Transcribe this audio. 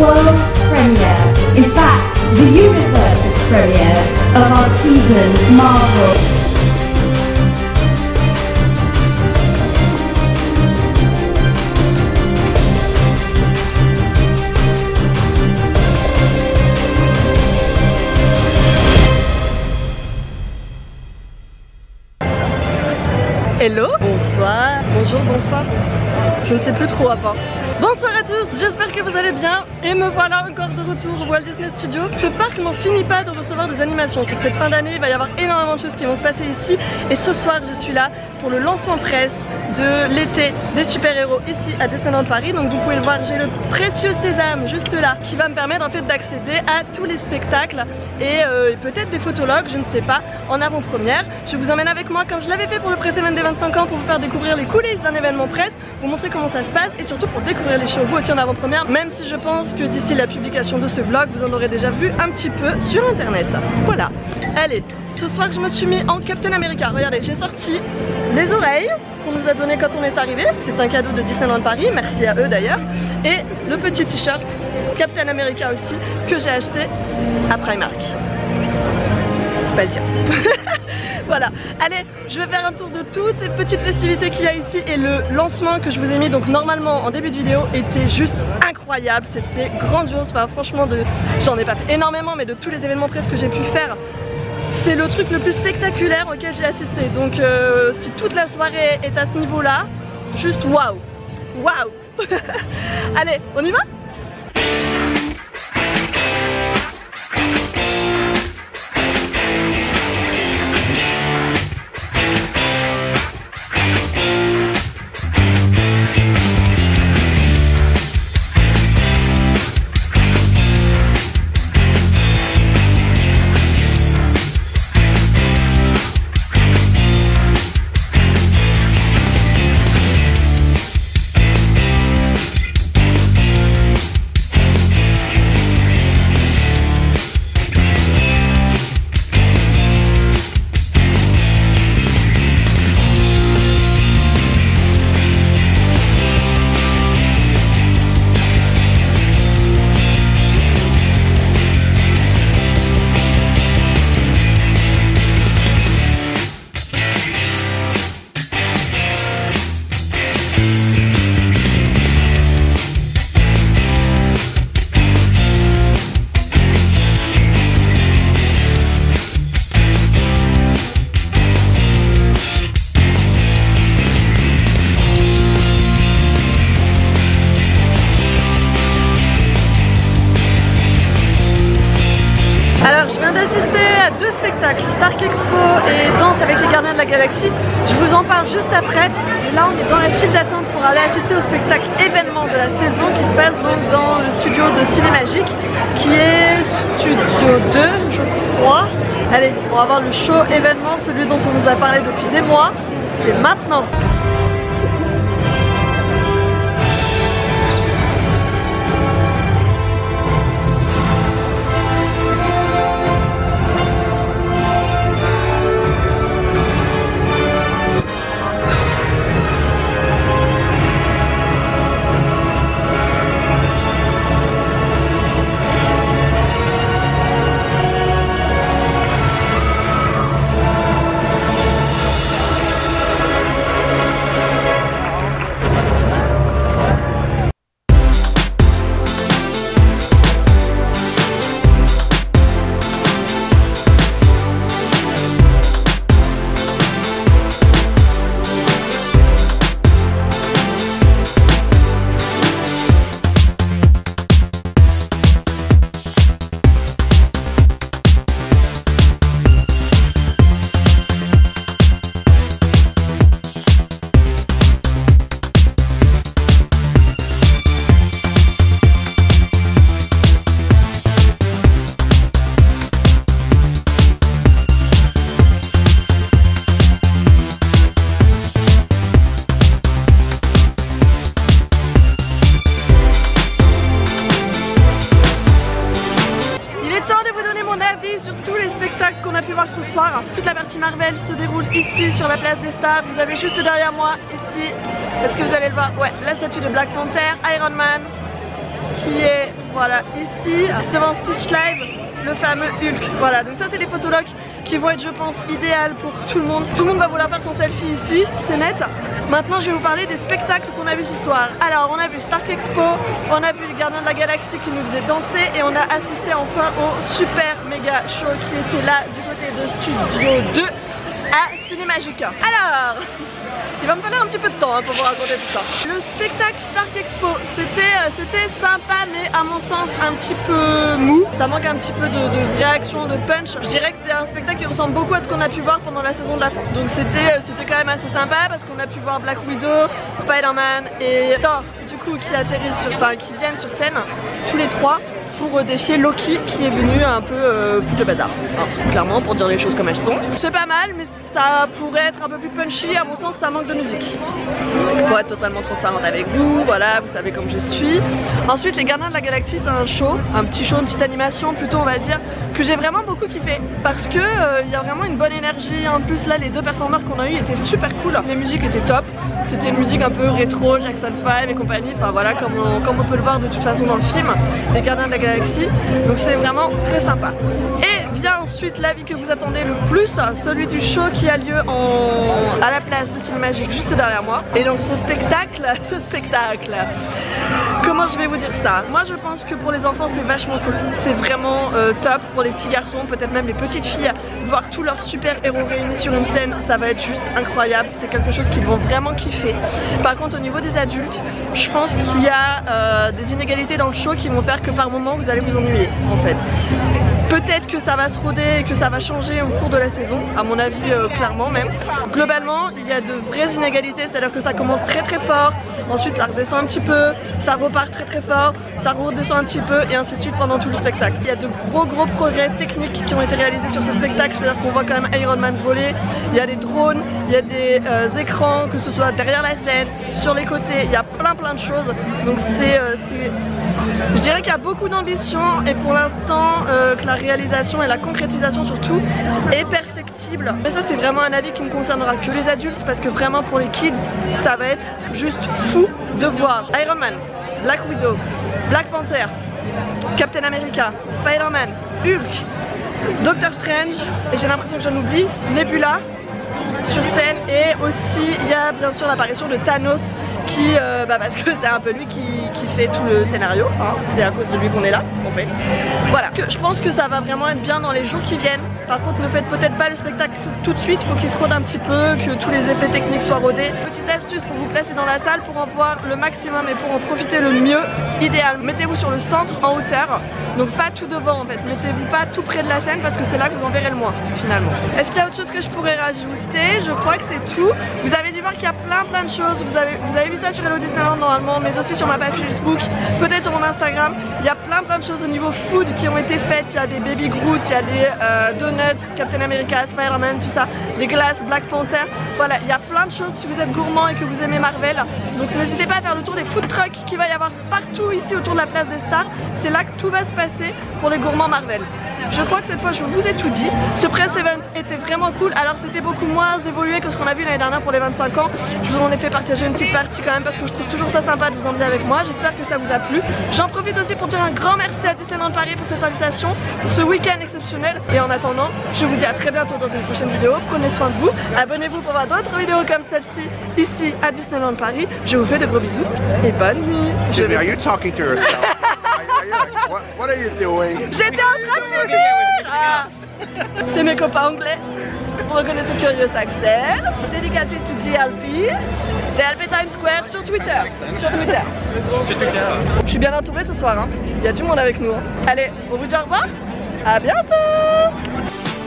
world premiere. In fact, the universe premiere of our season Marvel. Hello, bonsoir, bonjour, bonsoir. Je ne sais plus trop à force. Bonsoir à tous, j'espère que vous allez bien. Et me voilà encore de retour au Walt Disney Studios. Ce parc n'en finit pas de recevoir des animations. Sur cette fin d'année, il va y avoir énormément de choses qui vont se passer ici. Et ce soir, je suis là pour le lancement presse de l'été des super-héros ici à Disneyland Paris. Donc vous pouvez le voir, j'ai le précieux sésame juste là qui va me permettre en fait d'accéder à tous les spectacles et peut-être des photologues, je ne sais pas, en avant-première. Je vous emmène avec moi comme je l'avais fait pour le pré-événement des 25 ans pour vous faire découvrir les coulisses d'un événement presse, vous montrer comment ça se passe et surtout pour découvrir les shows vous aussi en avant-première, même si je pense que d'ici la publication de ce vlog vous en aurez déjà vu un petit peu sur internet. Voilà, allez, ce soir je me suis mis en Captain America. Regardez, j'ai sorti les oreilles qu'on nous a donné quand on est arrivé, c'est un cadeau de Disneyland Paris, merci à eux d'ailleurs, et le petit t-shirt Captain America aussi que j'ai acheté à Primark. Je peux pas le dire. Voilà, allez, je vais faire un tour de toutes ces petites festivités qu'il y a ici et le lancement que je vous ai mis donc normalement en début de vidéo était juste incroyable, c'était grandiose, enfin franchement j'en ai pas fait énormément mais de tous les événements presse que j'ai pu faire, c'est le truc le plus spectaculaire auquel j'ai assisté. Donc si toute la soirée est à ce niveau là, juste waouh, waouh. Allez, on y va? Stark Expo et Danse avec les Gardiens de la Galaxie. Je vous en parle juste après. Et là on est dans la file d'attente pour aller assister au spectacle événement de la saison qui se passe donc dans le studio de Cinémagique qui est Studio 2 je crois. Allez, pour avoir le show événement, celui dont on nous a parlé depuis des mois, c'est maintenant. ce soir. Toute la partie Marvel se déroule ici sur la place des stars. Vous avez juste derrière moi, ici, est-ce que vous allez le voir? Ouais, la statue de Black Panther, Iron Man, qui est voilà ici devant Stitch Live, le fameux Hulk. Voilà, donc ça c'est les photologues qui vont être je pense idéales pour tout le monde. Tout le monde va vouloir faire son selfie ici, c'est net. Maintenant je vais vous parler des spectacles qu'on a vus ce soir. Alors on a vu Stark Expo, on a vu les Gardiens de la Galaxie qui nous faisaient danser et on a assisté enfin au super méga show qui était là du côté de Studio 2 à Cinémagique. Alors il va me falloir un petit peu de temps pour vous raconter tout ça. Le spectacle Stark Expo, c'était sympa mais à mon sens un petit peu mou. Ça manque un petit peu de réaction, de punch. Je dirais que c'est un spectacle qui ressemble beaucoup à ce qu'on a pu voir pendant la saison de la fin. Donc c'était quand même assez sympa parce qu'on a pu voir Black Widow, Spider-Man et Thor du coup qui qui viennent sur scène tous les trois pour défier Loki qui est venu un peu foutre le bazar. Hein, clairement pour dire les choses comme elles sont. C'est pas mal mais ça pourrait être un peu plus punchy, à mon sens ça manque de musique. Pour être totalement transparente avec vous, voilà, vous savez comme je suis. Ensuite les Gardiens de la Galaxie c'est un show, un petit show, une petite animation plutôt on va dire, que j'ai vraiment beaucoup kiffé parce que il y a vraiment une bonne énergie. En plus là les deux performeurs qu'on a eu étaient super cool, les musiques étaient top, c'était une musique un peu rétro, Jackson 5 et compagnie, enfin voilà comme on peut le voir de toute façon dans le film, les Gardiens de la Galaxie, donc c'est vraiment très sympa. Et vient ensuite l'avis que vous attendez le plus, celui du show qui a lieu à la place de Cinémagique juste derrière moi. Et donc ce spectacle, comment je vais vous dire ça? Moi je pense que pour les enfants c'est vachement cool, c'est vraiment top. Pour les petits garçons, peut-être même les petites filles, voir tous leurs super héros réunis sur une scène, ça va être juste incroyable, c'est quelque chose qu'ils vont vraiment kiffer. Par contre au niveau des adultes, je pense qu'il y a des inégalités dans le show qui vont faire que par moment vous allez vous ennuyer en fait. Peut-être que ça va se roder et que ça va changer au cours de la saison, à mon avis clairement même. Globalement il y a de vraies inégalités, c'est-à-dire que ça commence très très fort, ensuite ça redescend un petit peu, ça repart très très fort, ça redescend un petit peu et ainsi de suite pendant tout le spectacle. Il y a de gros progrès techniques qui ont été réalisés sur ce spectacle, c'est-à-dire qu'on voit quand même Iron Man voler, il y a des drones, il y a des écrans, que ce soit derrière la scène, sur les côtés, il y a plein de choses, donc je dirais qu'il y a beaucoup d'ambition et pour l'instant que la réalisation et la concrétisation surtout est perfectible. Mais ça c'est vraiment un avis qui ne concernera que les adultes parce que vraiment pour les kids ça va être juste fou de voir Iron Man, Black Widow, Black Panther, Captain America, Spider-Man, Hulk, Doctor Strange et j'ai l'impression que j'en oublie, Nebula sur scène et aussi il y a bien sûr l'apparition de Thanos qui, parce que c'est un peu lui qui fait tout le scénario, hein. C'est à cause de lui qu'on est là en fait. Voilà, je pense que ça va vraiment être bien dans les jours qui viennent. Par contre ne faites peut-être pas le spectacle tout de suite, il faut qu'il se rôde un petit peu, que tous les effets techniques soient rodés. Petite astuce pour vous placer dans la salle pour en voir le maximum et pour en profiter le mieux, idéal, mettez-vous sur le centre en hauteur, donc pas tout devant en fait, mettez-vous pas tout près de la scène parce que c'est là que vous en verrez le moins finalement. Est-ce qu'il y a autre chose que je pourrais rajouter? Je crois que c'est tout. Vous avez dû voir qu'il y a plein de choses, vous avez vu ça sur Hello Disneyland normalement, mais aussi sur ma page Facebook, peut-être sur mon Instagram. Il y a plein de choses au niveau food qui ont été faites, il y a des Baby Groot, il y a des donuts, Captain America, Spider-Man, tout ça, des glaces, Black Panther, voilà, il y a plein de choses si vous êtes gourmand et que vous aimez Marvel, donc n'hésitez pas à faire le tour des food trucks qu'il va y avoir partout ici autour de la place des Stars, c'est là que tout va se passer pour les gourmands Marvel. Je crois que cette fois je vous ai tout dit, ce press event était vraiment cool, alors c'était beaucoup moins évolué que ce qu'on a vu l'année dernière pour les 25 ans, je vous en ai fait partager une petite partie quand même parce que je trouve toujours ça sympa de vous emmener avec moi, j'espère que ça vous a plu. J'en profite aussi pour dire un grand merci à Disneyland Paris pour cette invitation, pour ce week-end exceptionnel et en attendant, je vous dis à très bientôt dans une prochaine vidéo, prenez soin de vous, abonnez-vous pour voir d'autres vidéos comme celle-ci ici à Disneyland Paris, je vous fais de gros bisous et bonne nuit. Jimmy, are you talking to yourself? What are you doing? J'étais en train de finir. C'est mes copains anglais. Vous reconnaissez Curious Axel, dedicated to DLP Times Square sur Twitter. Je suis bien entourée ce soir, hein. Il y a du monde avec nous. Hein. Allez, on vous dit au revoir. À bientôt.